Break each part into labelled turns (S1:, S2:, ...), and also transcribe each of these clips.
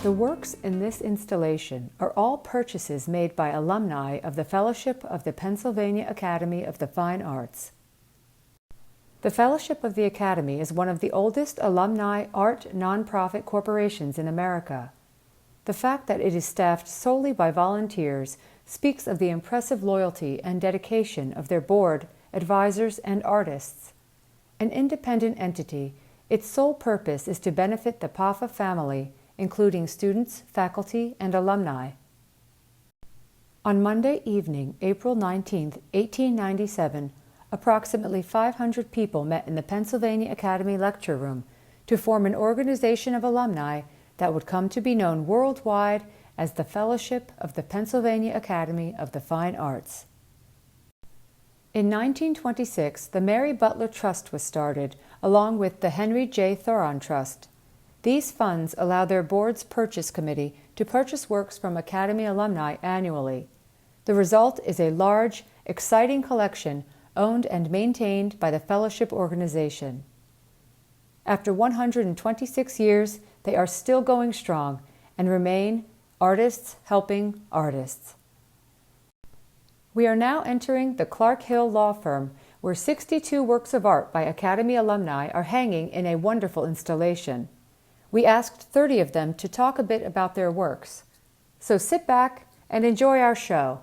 S1: The works in this installation are all purchases made by alumni of the Fellowship of the Pennsylvania Academy of the Fine Arts. The Fellowship of the Academy is one of the oldest alumni art nonprofit corporations in America. The fact that it is staffed solely by volunteers speaks of the impressive loyalty and dedication of their board, advisors, and artists. An independent entity, its sole purpose is to benefit the PAFA family, including students, faculty, and alumni. On Monday evening, April 19, 1897, approximately 500 people met in the Pennsylvania Academy Lecture Room to form an organization of alumni that would come to be known worldwide as the Fellowship of the Pennsylvania Academy of the Fine Arts. In 1926, the Mary Butler Trust was started, along with the Henry J. Thoron Trust. These funds allow their board's purchase committee to purchase works from Academy alumni annually. The result is a large, exciting collection owned and maintained by the Fellowship organization. After 126 years, they are still going strong and remain artists helping artists. We are now entering the Clark Hill Law Firm, where 62 works of art by Academy alumni are hanging in a wonderful installation. We asked 30 of them to talk a bit about their works. So sit back and enjoy our show.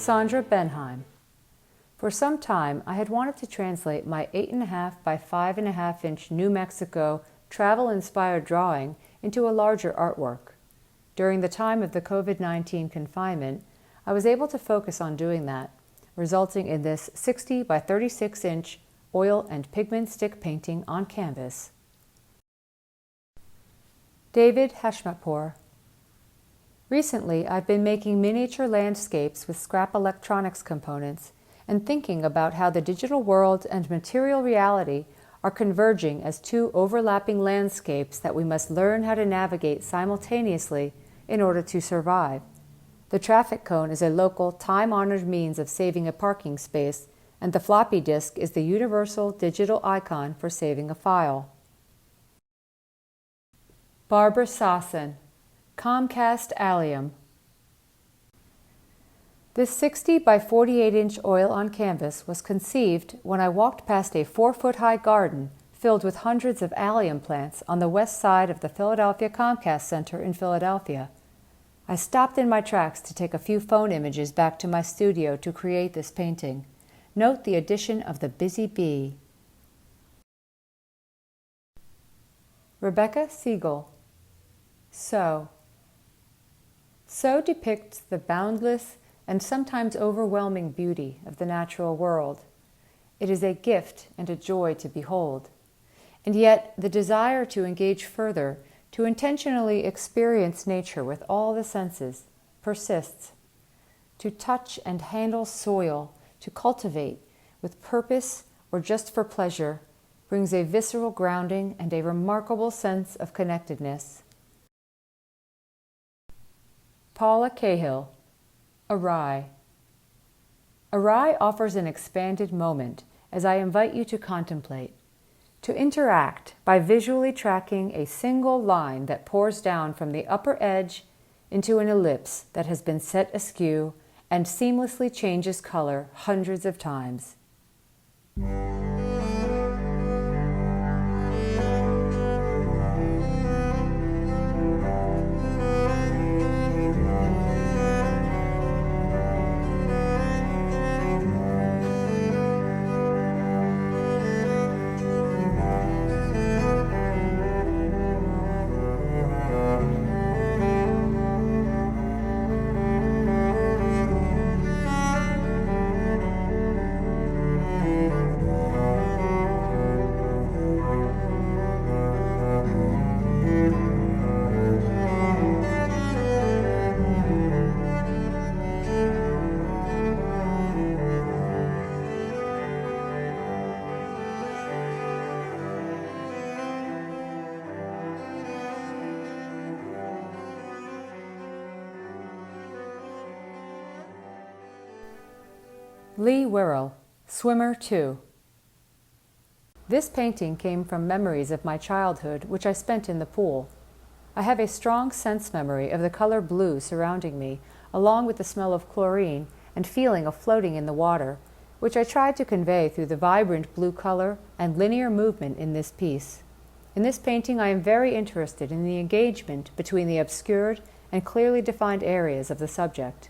S1: Sandra Benheim. For some time, I had wanted to translate my 8.5 by 5.5 inch New Mexico travel-inspired drawing into a larger artwork. During the time of the COVID-19 confinement, I was able to focus on doing that, resulting in this 60 by 36 inch oil and pigment stick painting on canvas. David Heshmatpour. Recently, I've been making miniature landscapes with scrap electronics components and thinking about how the digital world and material reality are converging as two overlapping landscapes that we must learn how to navigate simultaneously in order to survive. The traffic cone is a local, time-honored means of saving a parking space, and the floppy disk is the universal digital icon for saving a file. Barbara Sasson. Comcast Allium. This 60 by 48 inch oil on canvas was conceived when I walked past a 4-foot-high garden filled with hundreds of allium plants on the west side of the Philadelphia Comcast Center in Philadelphia. I stopped in my tracks to take a few phone images back to my studio to create this painting. Note the addition of the busy bee. Rebecca Siegel. So depicts the boundless and sometimes overwhelming beauty of the natural world. It is a gift and a joy to behold. And yet, the desire to engage further, to intentionally experience nature with all the senses, persists. To touch and handle soil, to cultivate with purpose or just for pleasure, brings a visceral grounding and a remarkable sense of connectedness. Paula Cahill. Awry. Awry offers an expanded moment as I invite you to contemplate, to interact by visually tracking a single line that pours down from the upper edge into an ellipse that has been set askew and seamlessly changes color hundreds of times. Lee Wirrell, Swimmer 2. This painting came from memories of my childhood, which I spent in the pool. I have a strong sense memory of the color blue surrounding me, along with the smell of chlorine and feeling of floating in the water, which I tried to convey through the vibrant blue color and linear movement in this piece. In this painting, I am very interested in the engagement between the obscured and clearly defined areas of the subject.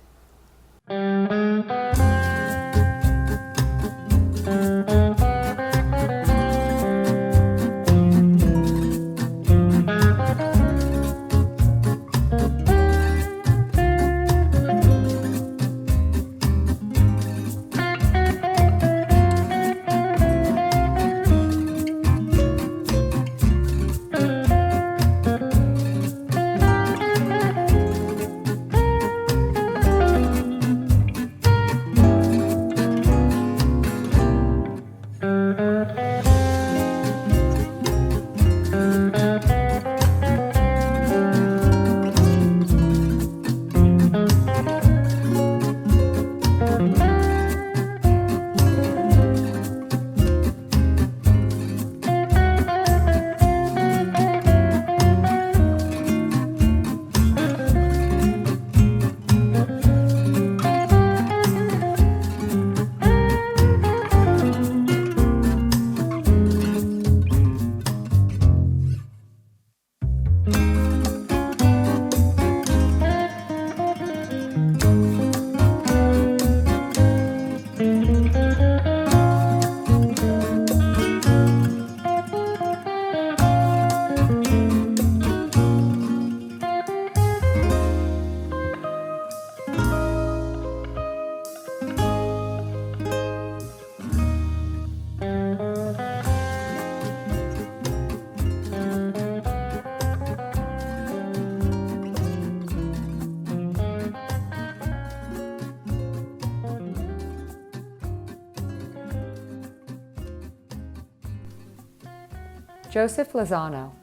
S1: Joseph Lozano,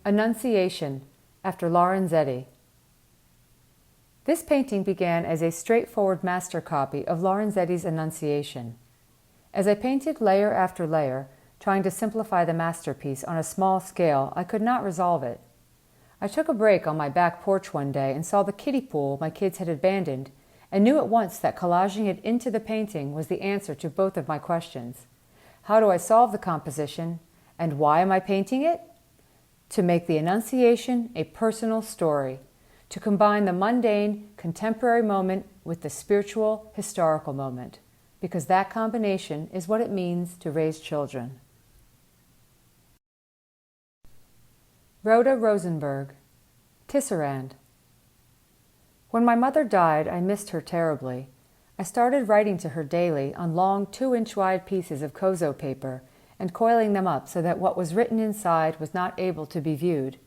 S1: Annunciation, after Lorenzetti. This painting began as a straightforward master copy of Lorenzetti's Annunciation. As I painted layer after layer, trying to simplify the masterpiece on a small scale, I could not resolve it. I took a break on my back porch one day and saw the kiddie pool my kids had abandoned, and knew at once that collaging it into the painting was the answer to both of my questions. How do I solve the composition? And why am I painting it? To make the Annunciation a personal story, to combine the mundane, contemporary moment with the spiritual, historical moment, because that combination is what it means to raise children. Rhoda Rosenberg, Tisserand. When my mother died, I missed her terribly. I started writing to her daily on long 2-inch wide pieces of kozo paper and coiling them up so that what was written inside was not able to be viewed.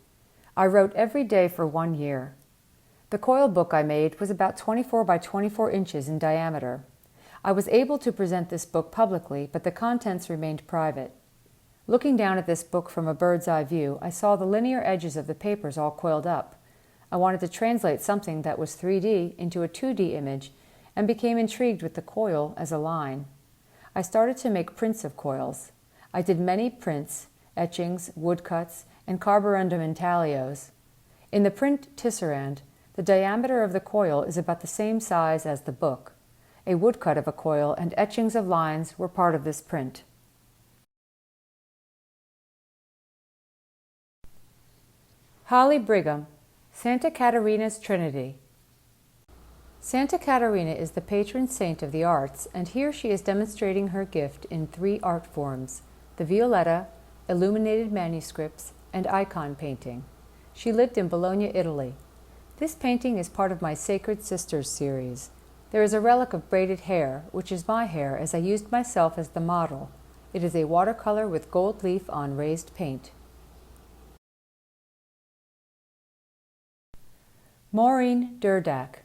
S1: I wrote every day for 1 year. The coil book I made was about 24 by 24 inches in diameter. I was able to present this book publicly, but the contents remained private. Looking down at this book from a bird's eye view, I saw the linear edges of the papers all coiled up. I wanted to translate something that was 3D into a 2D image and became intrigued with the coil as a line. I started to make prints of coils. I did many prints, etchings, woodcuts, and carborundum intaglios. In the print Tisserand, The diameter of the coil is about the same size as the book. A woodcut of a coil and etchings of lines were part of this print. Holly Brigham, Santa Catarina's Trinity. Santa Catarina is the patron saint of the arts, and here she is demonstrating her gift in 3 art forms: the Violetta, illuminated manuscripts, and icon painting. She lived in Bologna, Italy. This painting is part of my Sacred Sisters series. There is a relic of braided hair, which is my hair as I used myself as the model. It is a watercolor with gold leaf on raised paint. Maureen Durdak,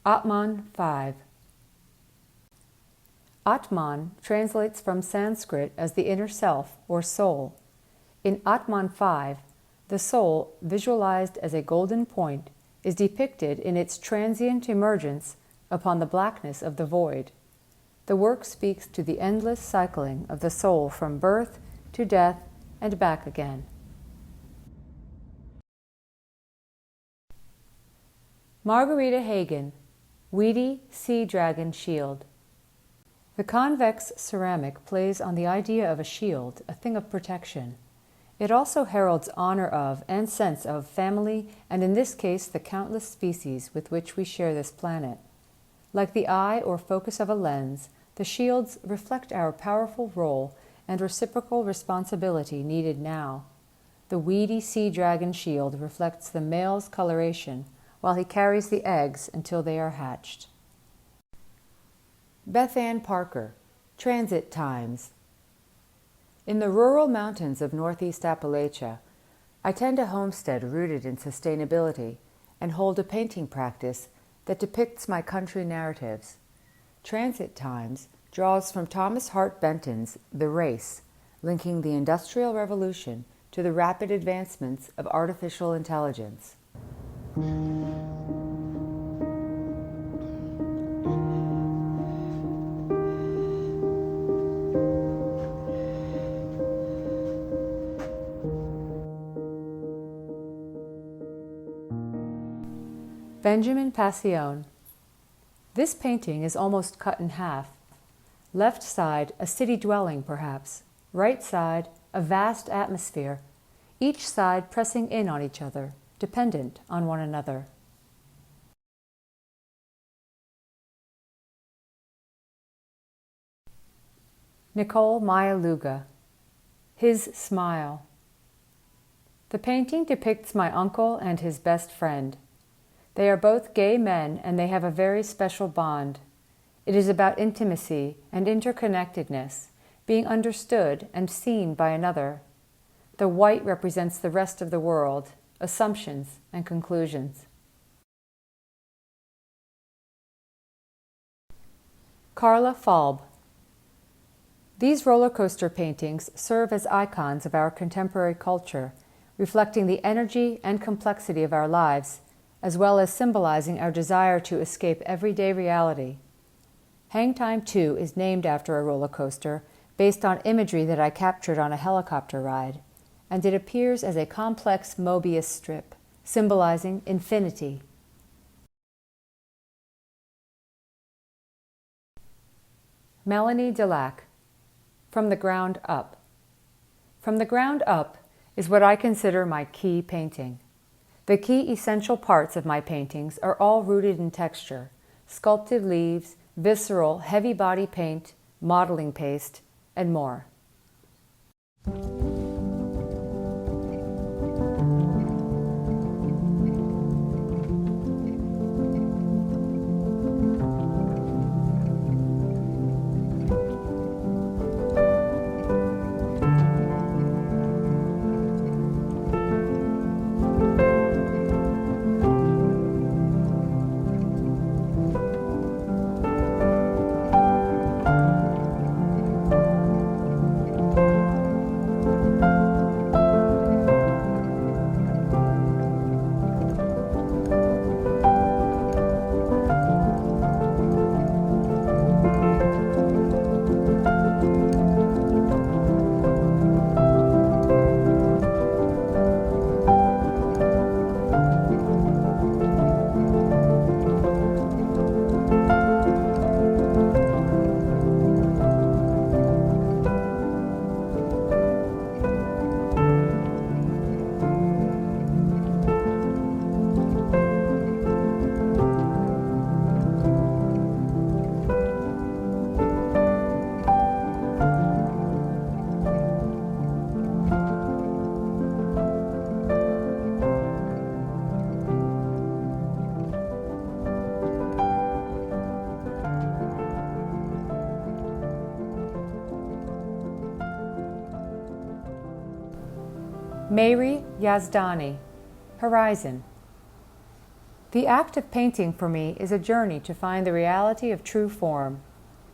S1: Atman 5. Atman translates from Sanskrit as the inner self or soul. In Atman 5, the soul, visualized as a golden point, is depicted in its transient emergence upon the blackness of the void. The work speaks to the endless cycling of the soul from birth to death and back again. Margarita Hagen, Weedy Sea Dragon Shield. The convex ceramic plays on the idea of a shield, a thing of protection. It also heralds honor of and sense of family, and in this case the countless species with which we share this planet. Like the eye or focus of a lens, the shields reflect our powerful role and reciprocal responsibility needed now. The weedy sea dragon shield reflects the male's coloration, while he carries the eggs until they are hatched. Beth Ann Parker, Transit Times. In the rural mountains of northeast Appalachia, I tend a homestead rooted in sustainability and hold a painting practice that depicts my country narratives. Transit Times draws from Thomas Hart Benton's The Race, linking the Industrial Revolution to the rapid advancements of artificial intelligence. Benjamin Passion. This painting is almost cut in half. Left side, a city dwelling perhaps. Right side, a vast atmosphere. Each side pressing in on each other, dependent on one another. Nicole Maya-Luga. His Smile. The painting depicts my uncle and his best friend. They are both gay men and they have a very special bond. It is about intimacy and interconnectedness, being understood and seen by another. The white represents the rest of the world, assumptions and conclusions. Carla Falb. These roller coaster paintings serve as icons of our contemporary culture, reflecting the energy and complexity of our lives, as well as symbolizing our desire to escape everyday reality. Hang Time 2 is named after a roller coaster based on imagery that I captured on a helicopter ride, and it appears as a complex Mobius strip, symbolizing infinity. Melanie Delac. From the Ground Up. From the Ground Up is what I consider my key painting. The key essential parts of my paintings are all rooted in texture: sculpted leaves, visceral, heavy body paint, modeling paste, and more. Mehri Yazdani, Horizon. The act of painting for me is a journey to find the reality of true form.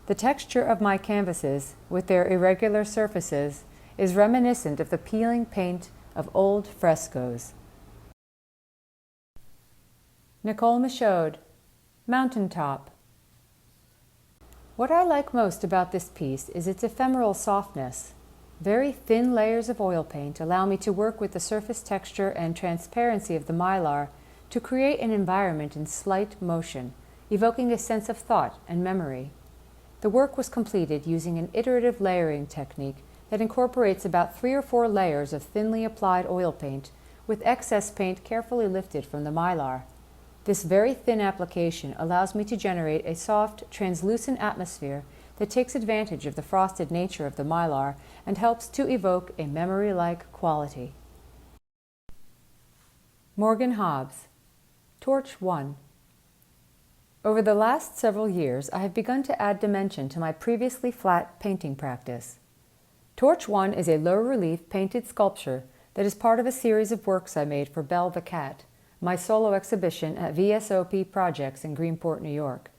S1: The texture of my canvases, with their irregular surfaces, is reminiscent of the peeling paint of old frescoes. Nicole Michaud, Mountaintop. What I like most about this piece is its ephemeral softness. Very thin layers of oil paint allow me to work with the surface texture and transparency of the mylar to create an environment in slight motion, evoking a sense of thought and memory. The work was completed using an iterative layering technique that incorporates about 3 or 4 layers of thinly applied oil paint with excess paint carefully lifted from the mylar. This very thin application allows me to generate a soft, translucent atmosphere that takes advantage of the frosted nature of the mylar and helps to evoke a memory-like quality. Morgan Hobbs, Torch 1. Over the last several years, I have begun to add dimension to my previously flat painting practice. Torch 1 is a low-relief painted sculpture that is part of a series of works I made for Belle the Cat, my solo exhibition at VSOP Projects in Greenport, New York.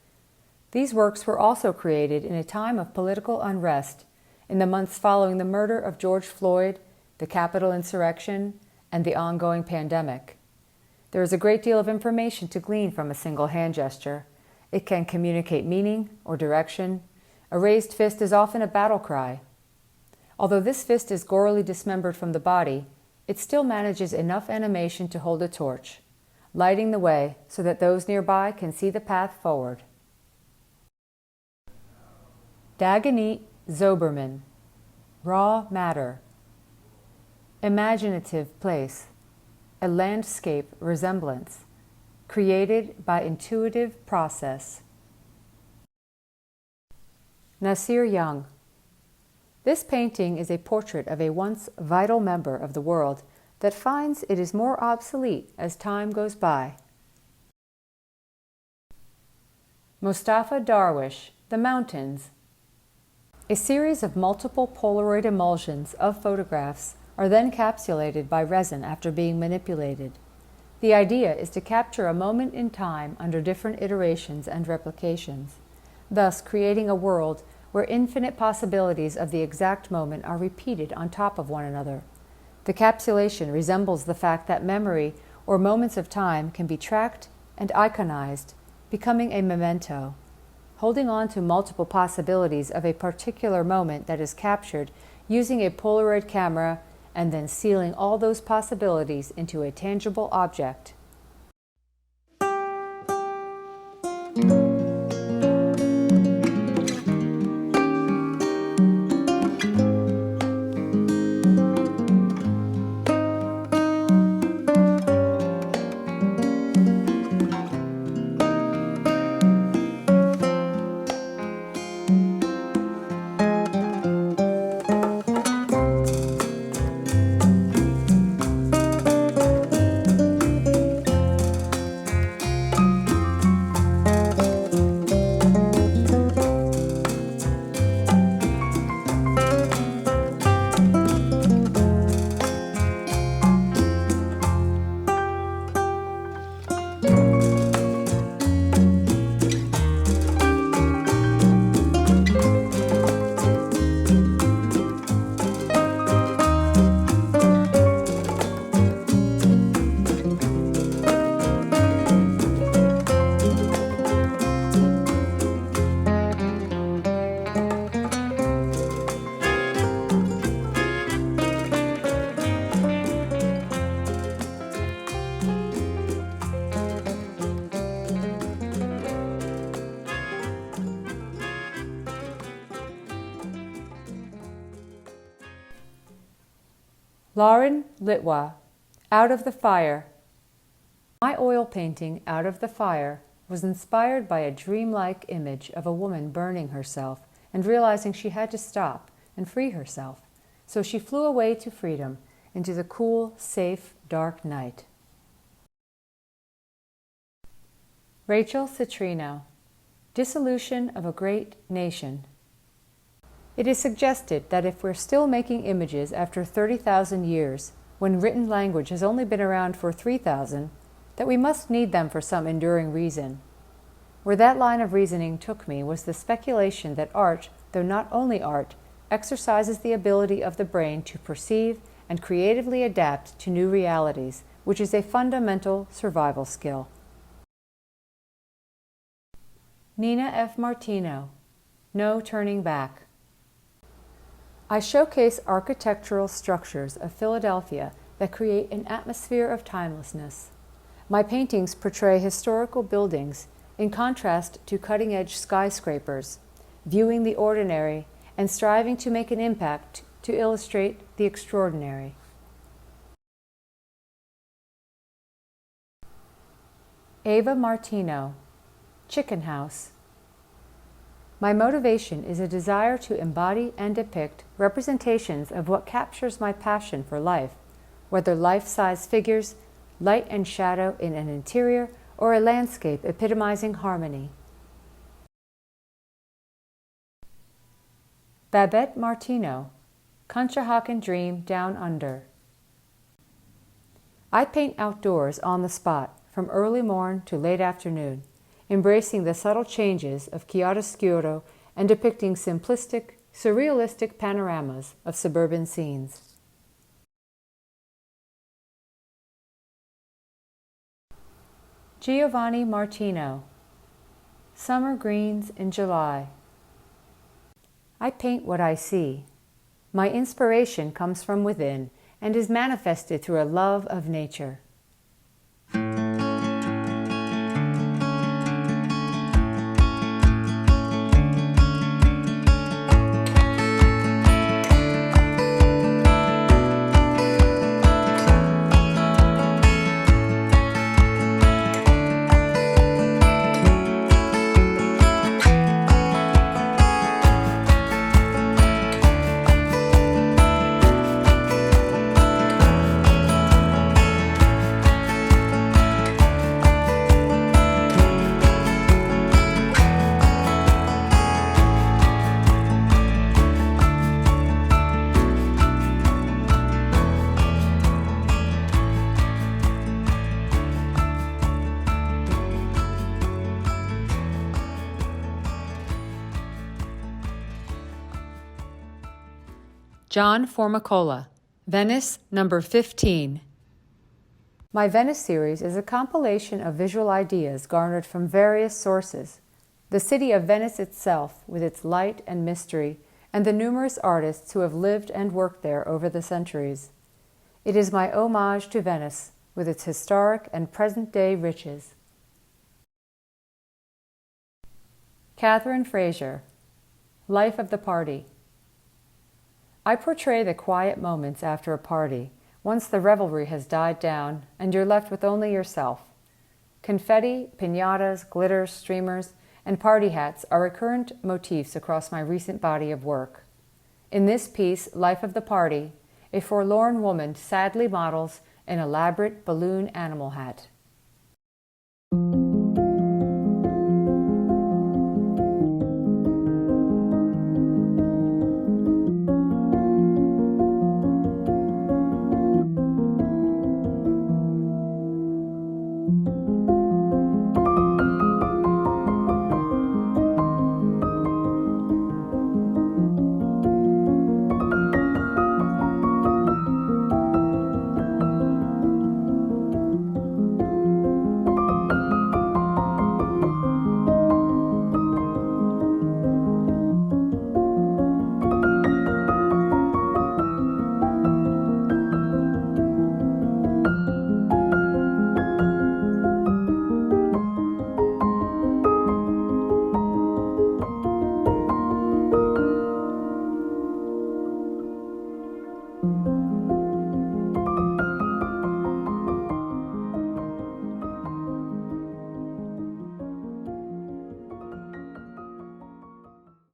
S1: These works were also created in a time of political unrest in the months following the murder of George Floyd, the Capitol insurrection, and the ongoing pandemic. There is a great deal of information to glean from a single hand gesture. It can communicate meaning or direction. A raised fist is often a battle cry. Although this fist is gorily dismembered from the body, it still manages enough animation to hold a torch, lighting the way so that those nearby can see the path forward. Daganit Zoberman, Raw Matter. Imaginative place, a landscape resemblance, created by intuitive process. Nasir Young. This painting is a portrait of a once vital member of the world that finds it is more obsolete as time goes by. Mustafa Darwish, The Mountains. A series of multiple Polaroid emulsions of photographs are then capsulated by resin after being manipulated. The idea is to capture a moment in time under different iterations and replications, thus creating a world where infinite possibilities of the exact moment are repeated on top of one another. The capsulation resembles the fact that memory or moments of time can be tracked and iconized, becoming a memento. Holding on to multiple possibilities of a particular moment that is captured using a Polaroid camera and then sealing all those possibilities into a tangible object. Lauren Litwa, Out of the Fire. My oil painting, Out of the Fire, was inspired by a dreamlike image of a woman burning herself and realizing she had to stop and free herself. So she flew away to freedom, into the cool, safe, dark night. Rachel Citrino, Dissolution of a Great Nation. It is suggested that if we're still making images after 30,000 years, when written language has only been around for 3,000, that we must need them for some enduring reason. Where that line of reasoning took me was the speculation that art, though not only art, exercises the ability of the brain to perceive and creatively adapt to new realities, which is a fundamental survival skill. Nina F. Martino, No Turning Back. I showcase architectural structures of Philadelphia that create an atmosphere of timelessness. My paintings portray historical buildings in contrast to cutting-edge skyscrapers, viewing the ordinary and striving to make an impact to illustrate the extraordinary. Ava Martino, Chicken House. My motivation is a desire to embody and depict representations of what captures my passion for life, whether life-size figures, light and shadow in an interior, or a landscape epitomizing harmony. Babette Martino, Conshohocken Dream Down Under. I paint outdoors on the spot, from early morn to late afternoon, embracing the subtle changes of chiaroscuro and depicting simplistic, surrealistic panoramas of suburban scenes. Giovanni Martino, Summer Greens in July. I paint what I see. My inspiration comes from within and is manifested through a love of nature. John Formicola, Venice, number 15. My Venice series is a compilation of visual ideas garnered from various sources. The city of Venice itself, with its light and mystery, and the numerous artists who have lived and worked there over the centuries. It is my homage to Venice, with its historic and present-day riches. Catherine Fraser, Life of the Party. I portray the quiet moments after a party, once the revelry has died down and you're left with only yourself. Confetti, piñatas, glitter, streamers, and party hats are recurrent motifs across my recent body of work. In this piece, Life of the Party, a forlorn woman sadly models an elaborate balloon animal hat.